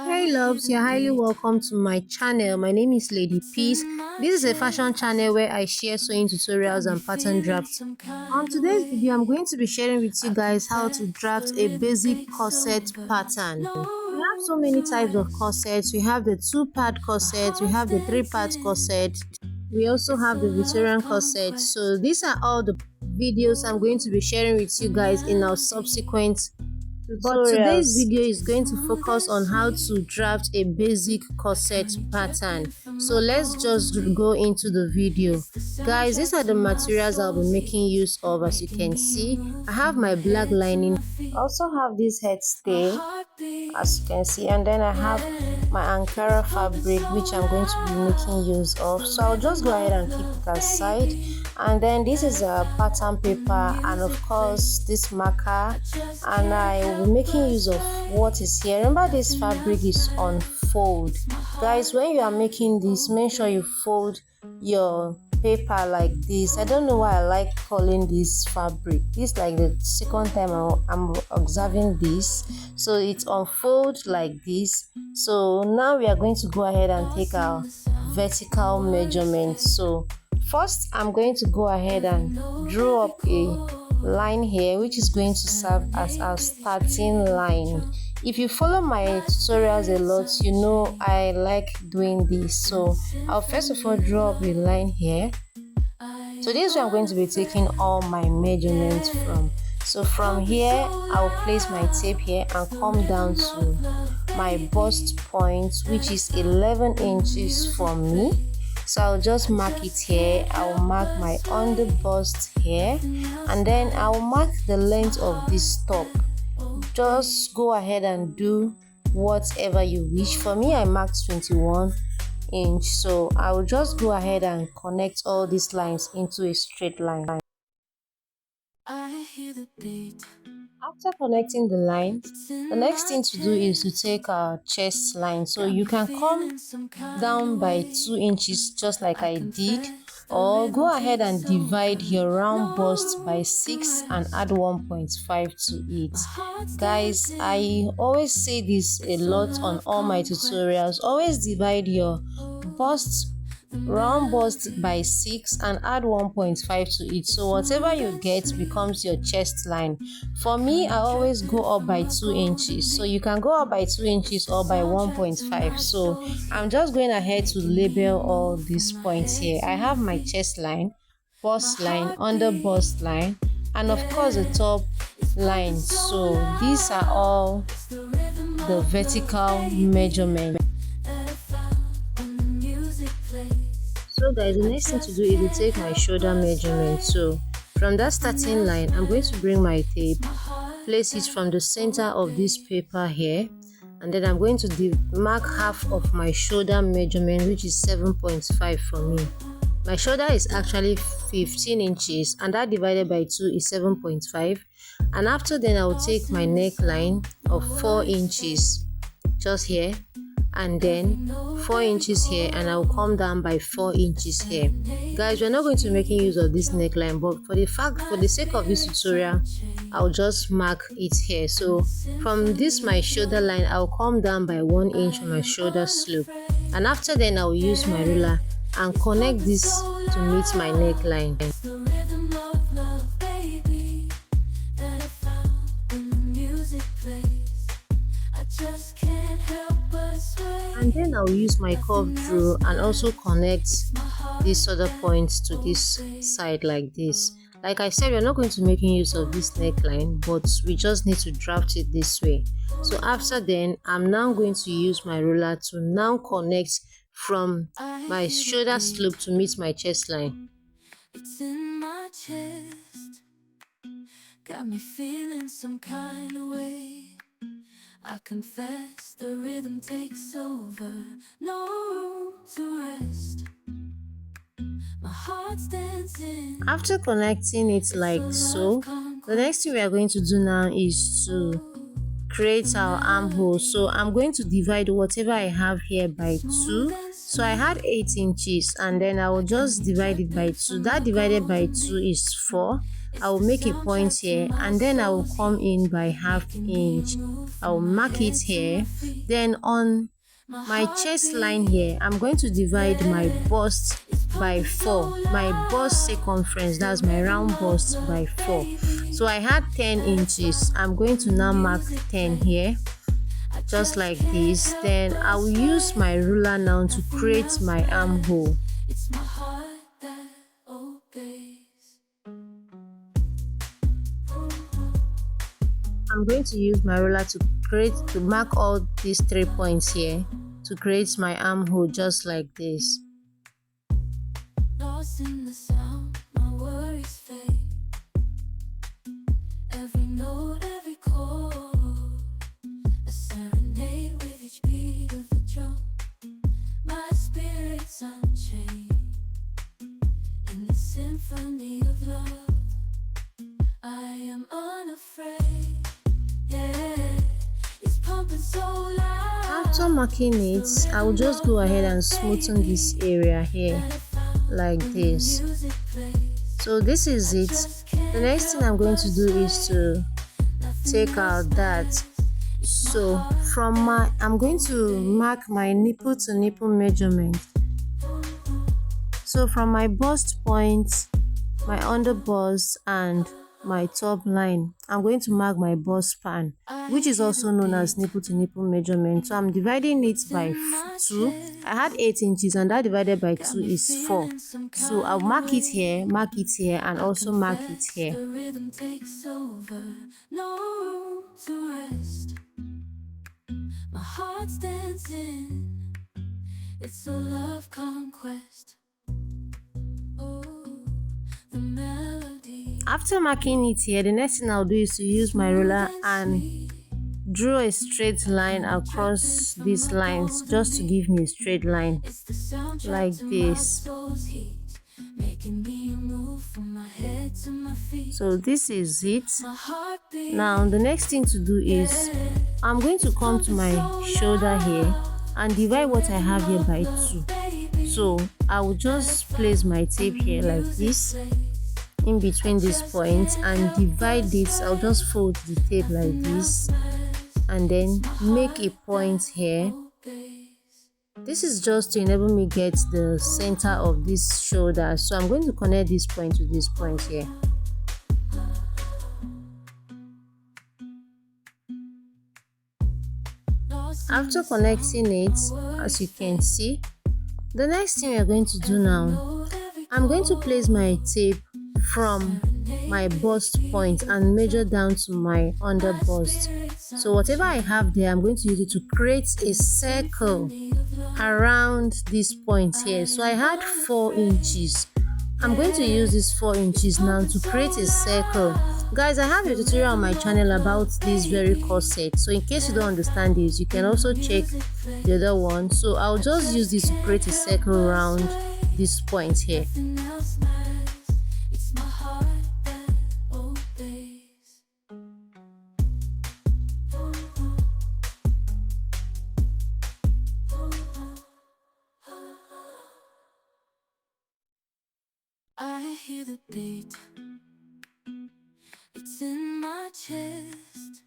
Hey loves, you're highly welcome to my channel. My name is Lady Peace. This is a fashion channel where I share sewing tutorials and pattern drafts. On today's video, I'm going to be sharing with you guys how to draft a basic corset pattern. We have so many types of corsets. We have the 2-part corset, we have the 3-part corset, we also have the Victorian corset. So these are all the videos I'm going to be sharing with you guys in our subsequent, but today's video is going to focus on how to draft a basic corset pattern. So let's just go into the video. Guys, these are the materials I'll be making use of. As you can see, I have my black lining. I also have this head stay, as you can see, and then I have my Ankara fabric, which I'm going to be making use of. So I'll just go ahead and keep it aside. And then this is a pattern paper, and of course this marker, and I will be making use of what is here. Remember, this fabric is on fold. Guys, when you are making this, make sure you fold your paper like this. I don't know why I like calling this fabric. This like the second time I'm observing this. So it's unfold like this. So now we are going to go ahead and take our vertical measurement. So first, I'm going to go ahead and draw up a line here, which is going to serve as our starting line. If you follow my tutorials a lot, you know I like doing this. So I'll first of all draw up a line here. So this is where I'm going to be taking all my measurements from. So from here, I'll place my tape here and come down to my bust point, which is 11 inches for me. So I'll just mark it here. I'll mark my under bust here, and then I'll mark the length of this top. Just go ahead and do whatever you wish. For me, I marked 21 inch, so I will just go ahead and connect all these lines into a straight line. After connecting the lines, the next thing to do is to take our chest line. So you can come down by 2 inches just like I did, or go ahead and divide your round bust by 6 and add 1.5 to it. Guys, I always say this a lot on all my tutorials. Always divide your round bust by 6 and add 1.5 to it, so whatever you get becomes your chest line. For me, I always go up by 2 inches, so you can go up by 2 inches or by 1.5. So I'm just going ahead to label all these points here. I have my chest line, bust line, under bust line, and of course the top line. So these are all the vertical measurements. So guys, the next thing to do is to take my shoulder measurement. So from that starting line, I'm going to bring my tape, place it from the center of this paper here, and then I'm going to mark half of my shoulder measurement, which is 7.5 for me. My shoulder is actually 15 inches, and that divided by 2 is 7.5. And after then, I'll take my neckline of 4 inches just here, and then 4 inches here, and I'll come down by 4 inches here. Guys, we're not going to be making use of this neckline, but for the sake of this tutorial, I'll just mark it here. So from this my shoulder line, I'll come down by 1 inch on my shoulder slope, and after then I'll use my ruler and connect this to meet my neckline. And then I'll use my curved drill and also connect these other points to this side like this. Like I said, we're not going to be making use of this neckline, but we just need to draft it this way. So after then, I'm now going to use my ruler to now connect from my shoulder slope to meet my chest line. It's in my chest, got me feeling some kind of way. I confess the rhythm takes over, no room to rest. My heart's dancing. After connecting it like so, the next thing we are going to do now is to create our armhole. So I'm going to divide whatever I have here by 2. So I had 8 inches, and then I will just divide it by 2. That divided by 2 is 4. I will make a point here, and then I will come in by half inch. I will mark it here. Then on my chest line here, I'm going to divide my bust by 4, my bust circumference, that's my round bust, by 4. So I had 10 inches. I'm going to now mark 10 here, just like this. Then I will use my ruler now to create my armhole. I'm going to use my ruler to mark all these 3 points here to create my armhole, just like this. Lost in the sound, my worries fade. Every note, every chord, a serenade with each beat of the drum. My spirit's unchained in the symphony of love. I am unafraid. After marking it, I will just go ahead and smoothen this area here like this. So this is it. The next thing I'm going to do is to take out that. So I'm going to mark my nipple to nipple measurement. So from my bust point, my under bust, and my top line, I'm going to mark my bust span, which is also known as nipple to nipple measurement. So I'm dividing it by 2. I had 8 inches, and that divided by 2 is 4. So I'll mark it here, and also mark it here. My heart's dancing, it's a love conquest. After marking it here, the next thing I'll do is to use my ruler and draw a straight line across these lines, just to give me a straight line like this. So this is it. Now the next thing to do is I'm going to come to my shoulder here and divide what I have here by 2. So I will just place my tape here like this in between these points and divide this. I'll just fold the tape like this and then make a point here. This is just to enable me get the center of this shoulder. So I'm going to connect this point to this point here. After connecting it, as you can see, the next thing we are going to do now, I'm going to place my tape from my bust point and measure down to my under bust. So whatever I have there, I'm going to use it to create a circle around this point here. So I had 4 inches. I'm going to use this 4 inches now to create a circle. Guys, I have a tutorial on my channel about this very corset. So in case you don't understand this, you can also check the other one. So I'll just use this to create a circle around this point here. I hear the beat, it's in my chest,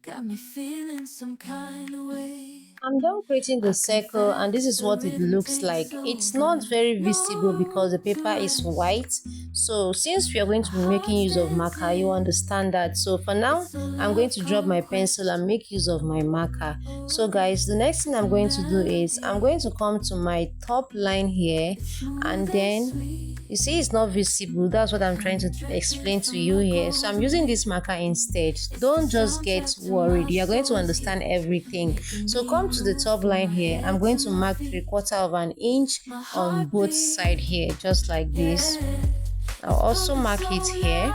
got me feeling some kind of way. I'm done creating the circle and this is what it looks like. It's not very visible because the paper is white. So since we are going to be making use of marker, you understand that. So for now, I'm going to drop my pencil and make use of my marker. So guys, the next thing I'm going to do is I'm going to come to my top line here, and then you see it's not visible. That's what I'm trying to explain to you here. So I'm using this marker instead. Don't just get worried, you are going to understand everything. So come to the top line here. I'm going to mark 3/4 of an inch on both sides here, just like this. I'll also mark it here.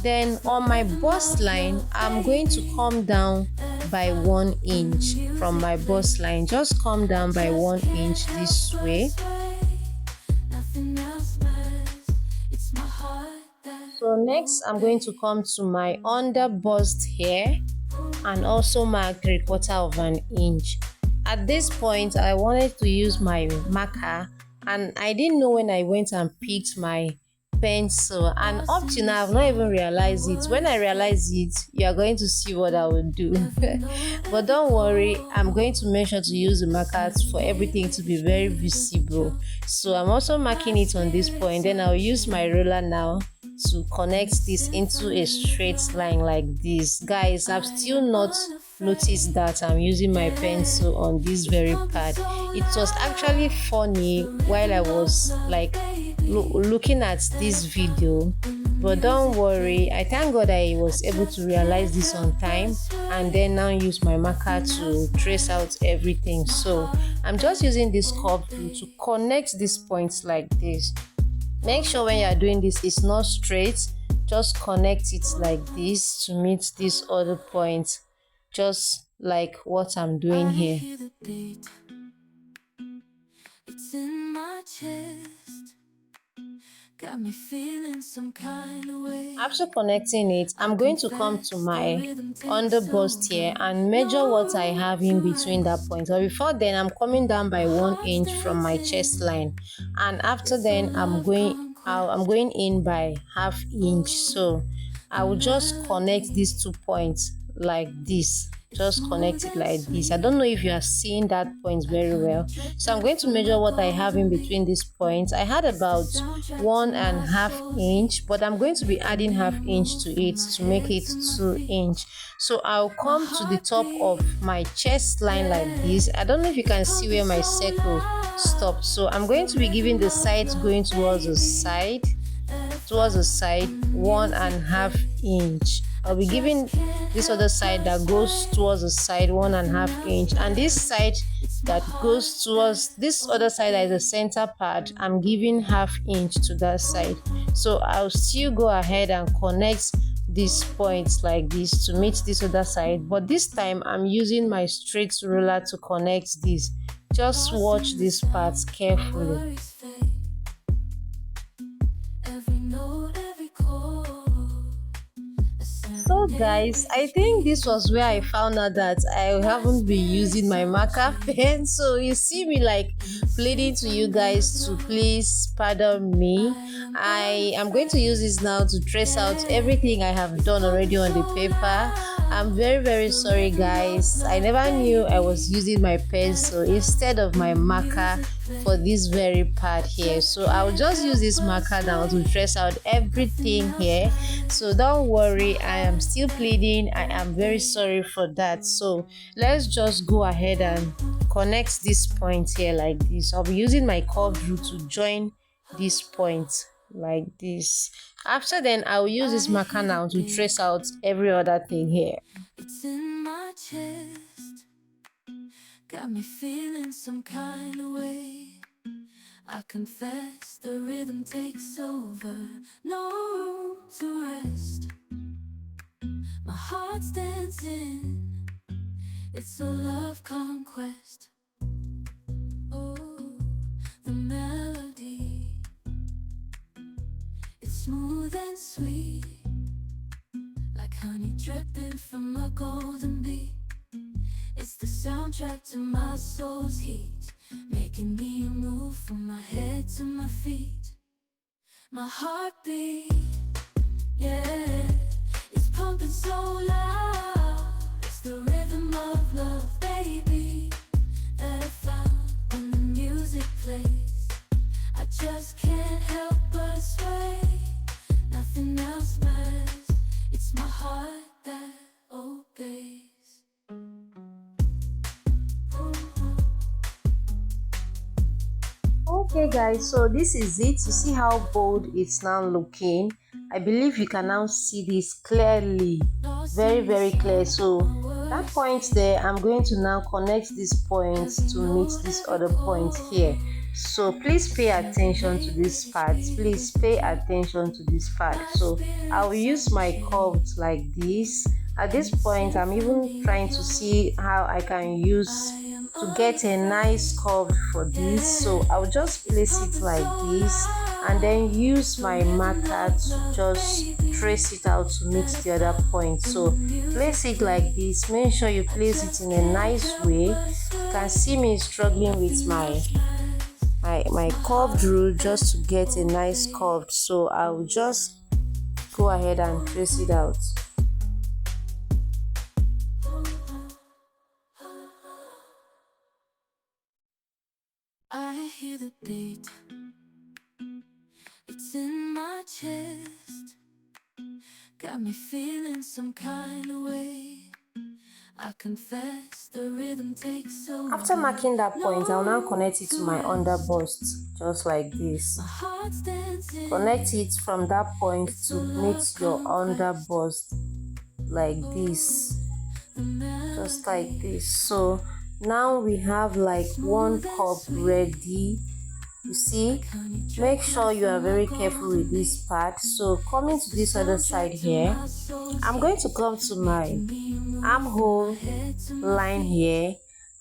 Then on my bust line, I'm going to come down by 1 inch from my bust line. Just come down by 1 inch this way. So next, I'm going to come to my under bust here and also mark 3/4 of an inch. At this point, I wanted to use my marker and I didn't know when I went and picked my pencil, and up to now I've not even realized it. When I realize it, you are going to see what I will do. But don't worry, I'm going to make sure to use the markers for everything to be very visible. So I'm also marking it on this point. Then I'll use my ruler now to connect this into a straight line like this. Guys, I've still not noticed that I'm using my pencil on this very pad. It was actually funny while I was like looking at this video, but don't worry, I thank God I was able to realize this on time and then now use my marker to trace out everything. So I'm just using this curve tool to connect these points like this. Make sure when you are doing this it's not straight, just connect it like this to meet this other point, just like what I'm doing here. It's in my chest, got me feeling some kind of way. After connecting it, I'm going to come to my underbust here and measure what I have in between that point. But before then, I'm coming down by 1 inch from my chest line, and after then I'm going in by ½ inch. So I will just connect these 2 points like this. Just connect it like this. I don't know if you are seeing that point very well. So I'm going to measure what I have in between these points. I had about 1½ inch, but I'm going to be adding ½ inch to it to make it 2 inch. So I'll come to the top of my chest line like this. I don't know if you can see where my circle stops. So I'm going to be giving the sides going towards the side 1½ inch. I'll be giving this other side that goes towards the side 1½ inch, and this side that goes towards this other side that is the center part, I'm giving ½ inch to that side. So I'll still go ahead and connect these points like this to meet this other side, but this time I'm using my straight ruler to connect this. Just watch these parts carefully. So guys, I think this was where I found out that I haven't been using my marker pen. So you see me like pleading to you guys to please pardon me. I am going to use this now to trace out everything I have done already on the paper. I'm very sorry guys. I never knew I was using my pencil instead of my marker for this very part here. So I'll just use this marker now to trace out everything here. So don't worry, I am still pleading. I am very sorry for that. So let's just go ahead and connect this point here like this. I'll be using my curved rule to join this point like this. After then, I'll use this marker now to trace out every other thing here. It's in my chest, got me feeling some kind of way. I confess the rhythm takes over, no room to rest. My heart's dancing, it's a love conquest. Oh, the melody, it's smooth and sweet, like honey dripping from a golden bee. It's the soundtrack to my soul's heat, making me move from my head to my feet. My heartbeat, yeah, it's pumping so loud. It's the rhythm of love, baby, that I found when the music plays. I just can't help but sway. Nothing else matters. It's my heart that obeys. Okay guys, so this is it. You see how bold it's now looking. I believe you can now see this clearly, very clear. So that point there, I'm going to now connect these points to meet this other point here. So please pay attention to this part. Please pay attention to this part. So I will use my curves like this. At this point, I'm even trying to see how I can use to get a nice curve for this. So I'll just place it like this and then use my marker to just trace it out to meet the other point. So place it like this. Make sure you place it in a nice way. You can see me struggling with my my curved rule just to get a nice curved. So I'll just go ahead and trace it out. I hear the beat, it's in my chest, got me feeling some kind of way. I confess the rhythm takes over. After marking that point, I'll now connect it to my under bust, just like this. Connect it from that point to meet your under bust, like this, just like this. So now we have like one cup ready. You see, make sure you are very careful with this part. So coming to this other side here, I'm going to come to my armhole line here,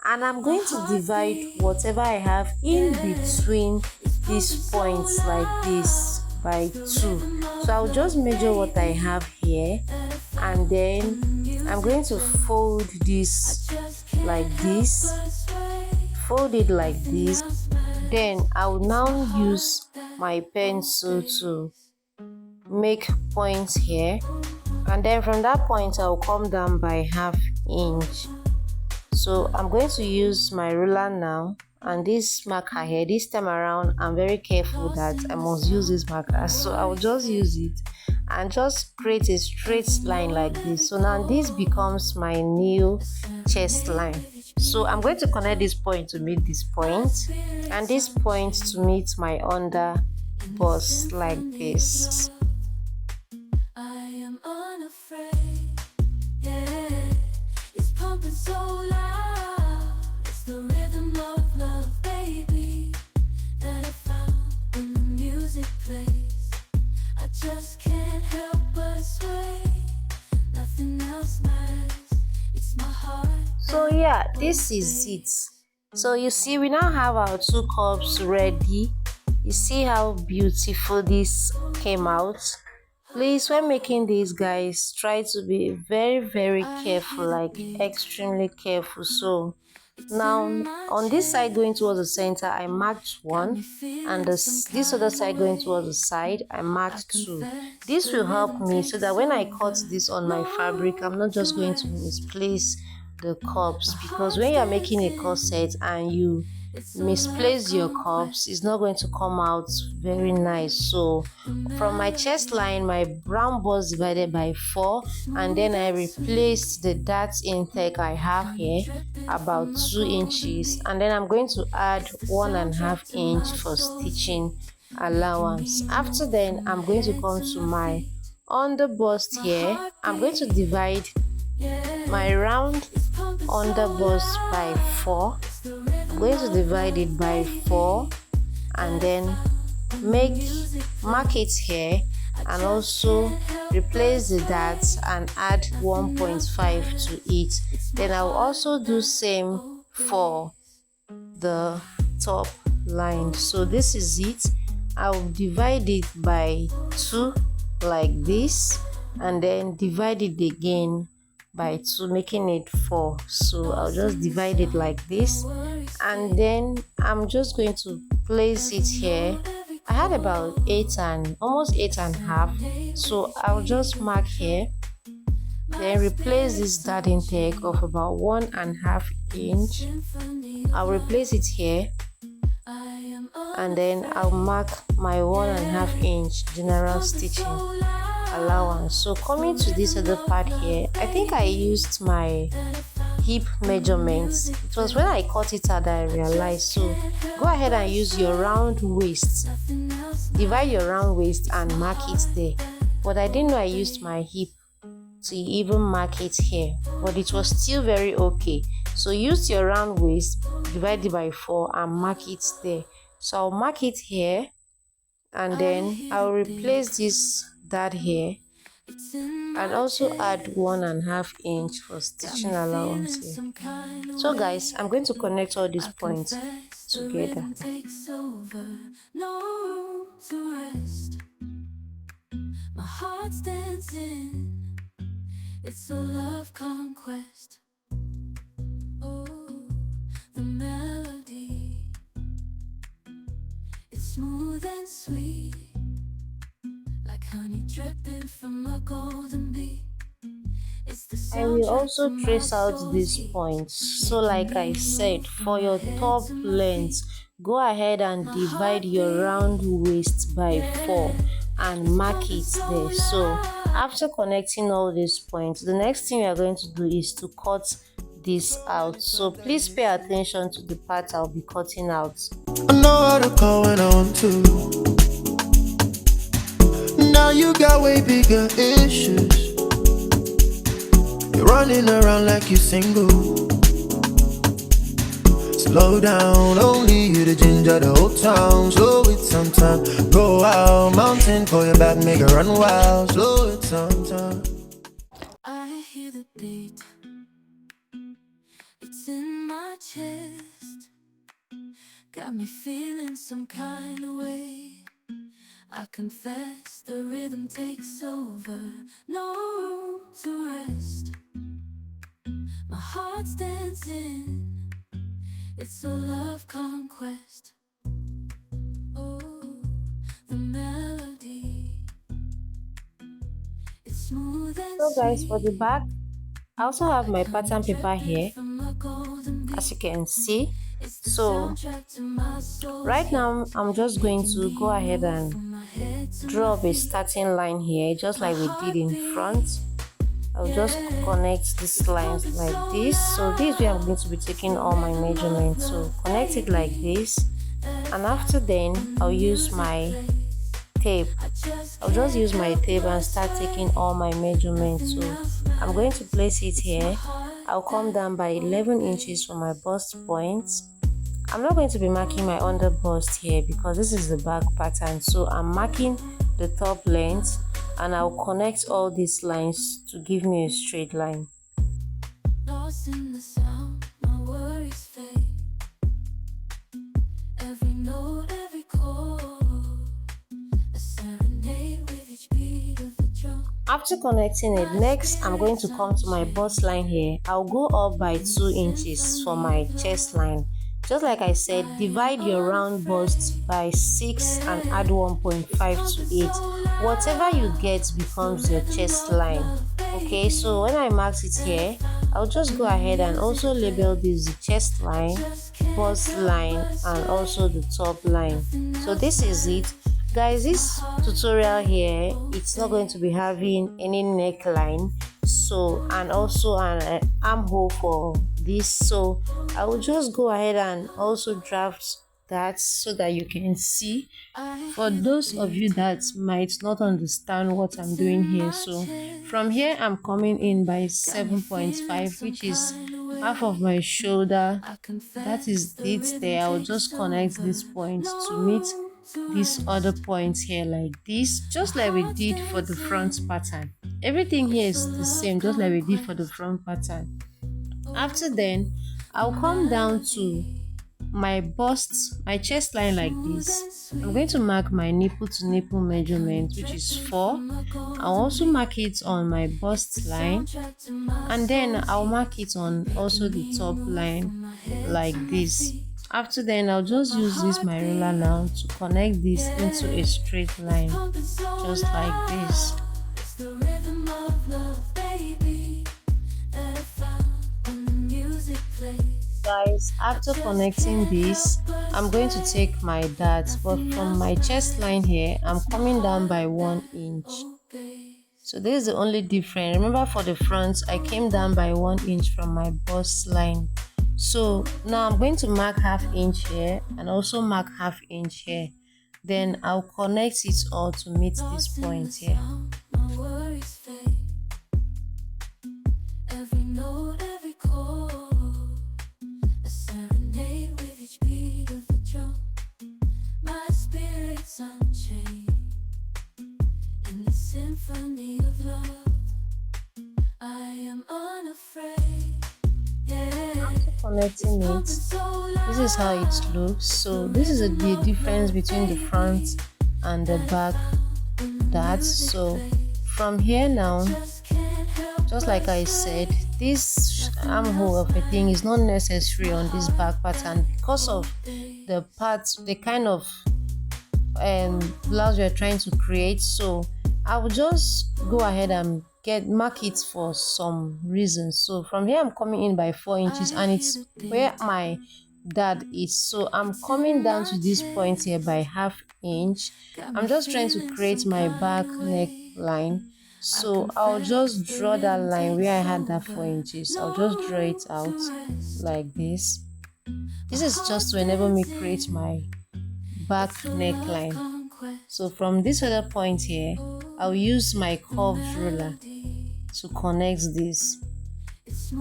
and I'm going to divide whatever I have in between these points like this by 2. So I'll just measure what I have here, and then I'm going to fold this like this, fold it like this. Then I will now use my pencil to make points here, and then from that point I'll come down by 1/2 inch. So I'm going to use my ruler now, and this marker here, this time around I'm very careful that I must use this marker, so I'll just use it and just create a straight line like this. So now this becomes my new chest line. So I'm going to connect this point to meet this point, and this point to meet my under bust like this. I am unafraid, yeah, it's pumping so loud. It's the rhythm of love, baby, that I found when the music plays. I just can't help but sway. Nothing else matters, it's my heart. So yeah, this is it. So you see, we now have our 2 cups ready. You see how beautiful this came out. Please, when making these, guys, try to be very careful, like extremely careful. So now on this side going towards the center, I marked 1, and this other side going towards the side, I marked 2. This will help me so that when I cut this on my fabric, I'm not just going to misplace the cups, because when you're making a corset and you misplace your cups, it's not going to come out very nice. So from my chest line, my brown bust divided by 4, and then I replaced the dart intake I have here about 2 inches, and then I'm going to add 1.5 inch for stitching allowance. After then, I'm going to come to my under bust here. I'm going to divide my round under bust by 4. I'm going to divide it by 4, and then mark it here, and also replace the darts and add 1.5 to it. Then I'll also do same for the top line. So this is it. I'll divide it by 2 like this, and then divide it again by 2, making it 4. So I'll just divide it like this, and then I'm just going to place it here. I had about 8 and almost 8.5, so I'll just mark here, then replace this dart intake of about 1.5 inch. I'll replace it here, and then I'll mark my 1.5 inch general stitching allowance. So coming to this other part here, I think I used my hip measurements. It was when I cut it out that I realized. So go ahead and use your round waist, divide your round waist and mark it there. But I didn't know I used my hip to even mark it here, but it was still very okay. So use your round waist, divide it by 4 and mark it there. So I'll mark it here, and then I'll replace this dart here and also add 1.5 inch for stitching allowance here. So guys, I'm going to connect all these points together. My heart's dancing, it's a love conquest. Oh, the melody. from a golden bee. It's the I will soundtrack to also my trace out soul's these heat. points. So like I said, for your top length, go ahead and divide your round waist by 4 and mark it there. So after connecting all these points, the next thing we are going to do is to cut this out. So please pay attention to the part I'll be cutting out. I know how to call when I want to. Now you got way bigger issues. You're running around like you're single. Slow down, only you the ginger, the whole town. Slow it sometime. Go out, mountain for your back, make it run wild. Slow it sometime. I hear the beat. It's in my chest. Got me feeling some kind of way. I confess the rhythm takes over. No room to rest. My heart's dancing. It's a love conquest. Oh, the melody. It's smooth and So guys, for the sweet. back, I also have my pattern paper here, as you can see. So right now I'm just going to go ahead and draw up a starting line here, just like we did in front. I'll just connect these lines like this. So this way I'm going to be taking all my measurements. So connect it like this, and after then I'll use my tape. I'll just use my tape and start taking all my measurements. So I'm going to place it here. I'll come down by 11 inches for my bust points. I'm not going to be marking my under bust here because this is the back pattern. So I'm marking the top length, and I'll connect all these lines to give me a straight line. Lost in the sound, my worries fade. Every note, every chord, a serenade with each beat of the drum. After connecting it, next I'm going to come to my bust line here. I'll go up by 2 inches for my chest line. Just like I said, divide your round bust by 6 and add 1.5 to 8. Whatever you get becomes your chest line. Okay, so when I mark it here, I'll just go ahead and also label this the chest line, bust line, and also the top line. So this is it. Guys, this tutorial here, it's not going to be having any neckline, so, and also an armhole for this. So I will just go ahead and also draft that so that you can see, for those of you that might not understand what I'm doing here. So from here I'm coming in by 7.5, which is half of my shoulder. That is it there. I'll just connect this point to meet these other points here like this, just like we did for the front pattern. Everything here is the same, just like we did for the front pattern. After then, I'll come down to my bust, my chest line like this. I'm going to mark my nipple to nipple measurement, which is 4. I'll also mark it on my bust line, and then I'll mark it on also the top line like this. After then, I'll just use this my ruler now to connect this into a straight line, just like this. Guys, after connecting this, I'm going to take my dart, but from my chest line here, I'm coming down by 1 inch. So this is the only difference. Remember, for the front, I came down by 1 inch from my bust line. So now I'm going to mark ½ inch here and also mark ½ inch here. Then I'll connect it all to meet this point here. Symphony of love, I am unafraid. After connecting it, this is how it looks. So this is the difference between the front and the back dart. So from here now, just like I said, this armhole of a thing is not necessary on this back pattern because of the parts, the kind of blouse we are trying to create. So I will just go ahead and mark it for some reason. So from here I'm coming in by 4 inches, and it's where my dad is, so I'm coming down to this point here by ½ inch. I'm just trying to create my back neckline, so I'll just draw that line where I had that 4 inches. I'll just draw it out like this. This is just to enable me create my back neckline. So from this other point here, I'll use my curved ruler to connect this.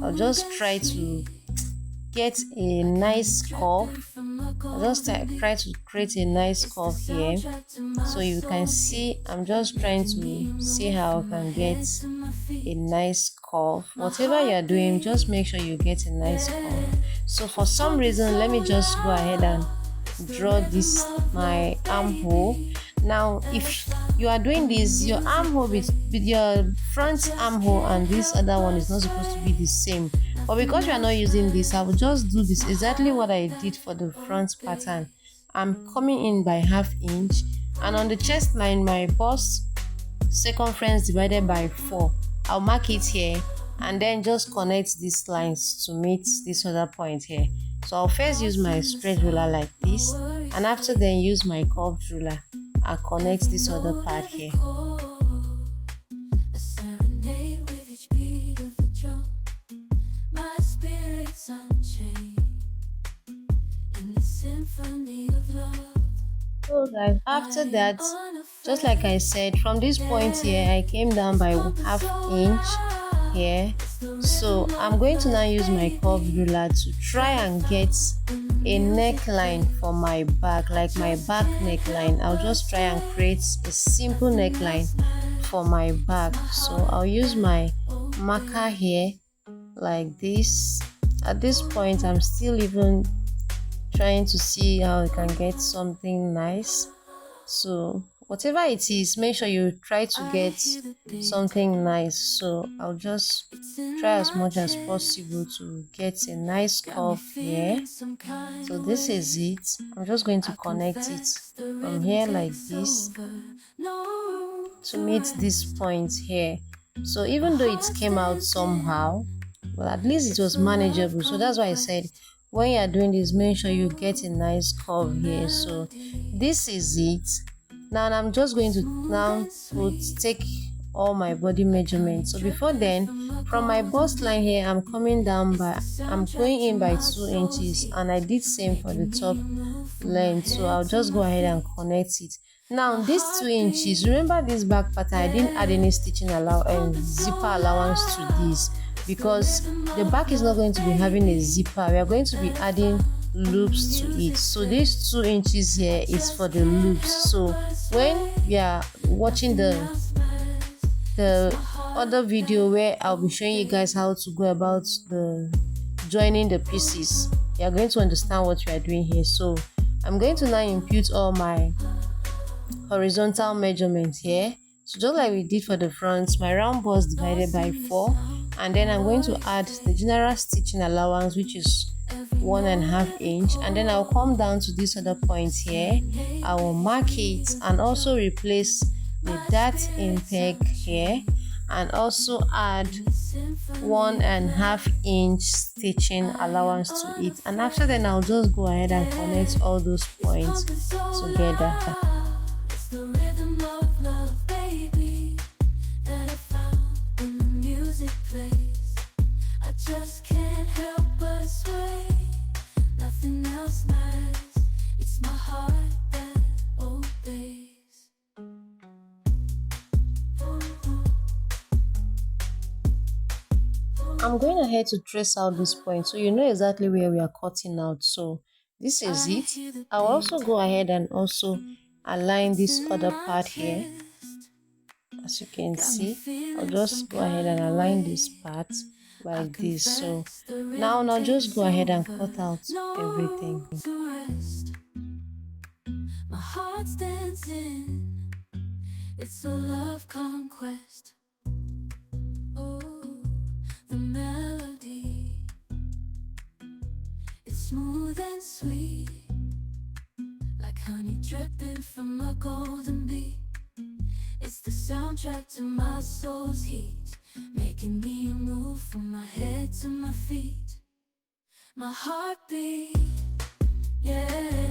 I'll just try to get a nice curve. I'll just try to create a nice curve here, so you can see I'm just trying to see how I can get a nice curve. Whatever you're doing, just make sure you get a nice curve. So for some reason, let me just go ahead and draw this my armhole. Now if you are doing this, your armhole with your front armhole and this other one is not supposed to be the same, but because we are not using this, I will just do this exactly what I did for the front pattern. I'm coming in by ½ inch, and on the chest line, my bust circumference divided by 4, I'll mark it here and then just connect these lines to meet this other point here. So I'll first use my straight ruler like this, and after then use my curved ruler and connect this other part here. So guys, after that, just like I said, from this point here I came down by ½ inch here. So I'm going to now use my curved ruler to try and get a neckline for my back, like my back neckline. I'll just try and create a simple neckline for my back. So I'll use my marker here like this. At this point, I'm still even trying to see how I can get something nice. So whatever it is, make sure you try to get something nice. So I'll just try as much as possible to get a nice curve here. So this is it. I'm just going to connect it from here like this to meet this point here. So even though it came out somehow, well, at least it was manageable. So that's why I said, when you are doing this, make sure you get a nice curve here. So this is it. Now I'm just going to take all my body measurements. So before then, from my bust line here, I'm going in by 2 inches, and I did same for the top length. So I'll just go ahead and connect it. Now this 2 inches, remember this back pattern, I didn't add any stitching zipper allowance to this, because the back is not going to be having a zipper. We are going to be adding loops to it. So this 2 inches here is for the loops. So when you are watching the other video where I'll be showing you guys how to go about the joining the pieces, you are going to understand what we are doing here. So I'm going to now impute all my horizontal measurements here. So just like we did for the front, my round bust divided by 4, and then I'm going to add the general stitching allowance, which is 1½ inch, and then I'll come down to this other point here. I will mark it and also replace the dart in peg here, and also add 1½ inch stitching allowance to it. And after then, I'll just go ahead and connect all those points together. Just can't help but sway. Nothing else matters. It's my heart that obeys. I'm going ahead to trace out this point so you know exactly where we are cutting out. So this is it. I'll also go ahead and also align this other part here. As you can see, I'll just go ahead and align this part like this. So now just go ahead and cut out everything. My heart's dancing. It's a love conquest. Oh, the melody. It's smooth and sweet, like honey dripping from a golden bee. It's the soundtrack to my soul's heat, making me move from my head to my feet. My heartbeat, yeah,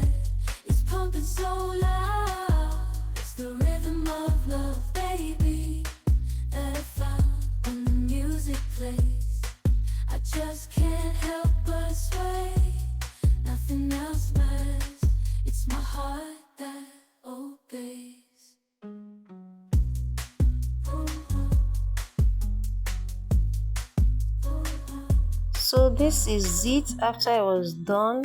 it's pumping so loud. It's the rhythm of love, baby, that I found when the music plays. I just can't help but sway. Nothing else matters. It's my heart that obeys. So this is it after I was done.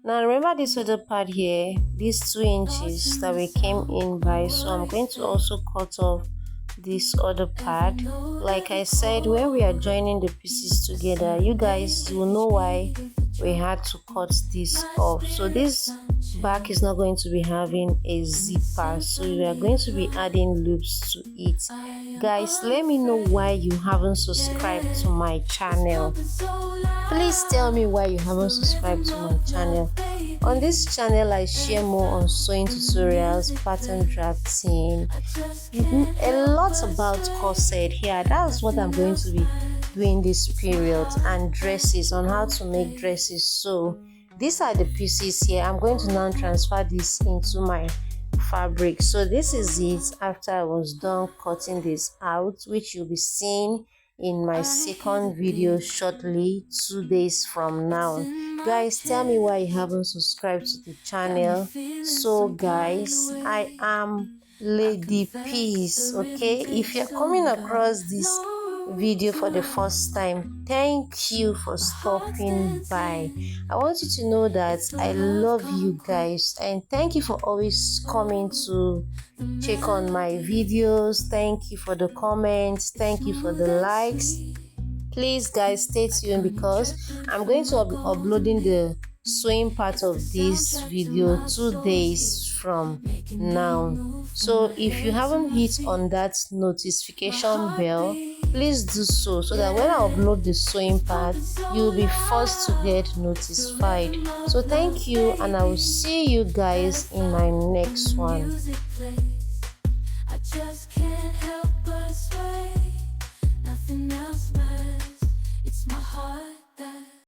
Now remember this other part here, these 2 inches that we came in by, so I'm going to also cut off this other part. Like I said, when we are joining the pieces together, you guys will know why we had to cut this off. So this back is not going to be having a zipper, so we are going to be adding loops to it. Guys, let me know why you haven't subscribed to my channel. Please tell me why you haven't subscribed to my channel. On this channel I share more on sewing tutorials, pattern drafting, a lot about corset here. That's what I'm going to be doing this period, and dresses, on how to make dresses. So these are the pieces here. I'm going to now transfer this into my fabric. So this is it after I was done cutting this out, which you'll be seeing in my second video shortly, 2 days from now. Guys, tell me why you haven't subscribed to the channel. So guys, I am Lady Peace. Okay, if you're coming across this video for the first time, thank you for stopping by. I want you to know that I love you guys, and thank you for always coming to check on my videos. Thank you for the comments, thank you for the likes. Please guys, stay tuned because I'm going to be uploading the sewing part of this video 2 days from now. So if you haven't hit on that notification bell, please do so that when I upload the sewing part, you'll be first to get notified. So thank you, and I will see you guys in my next one.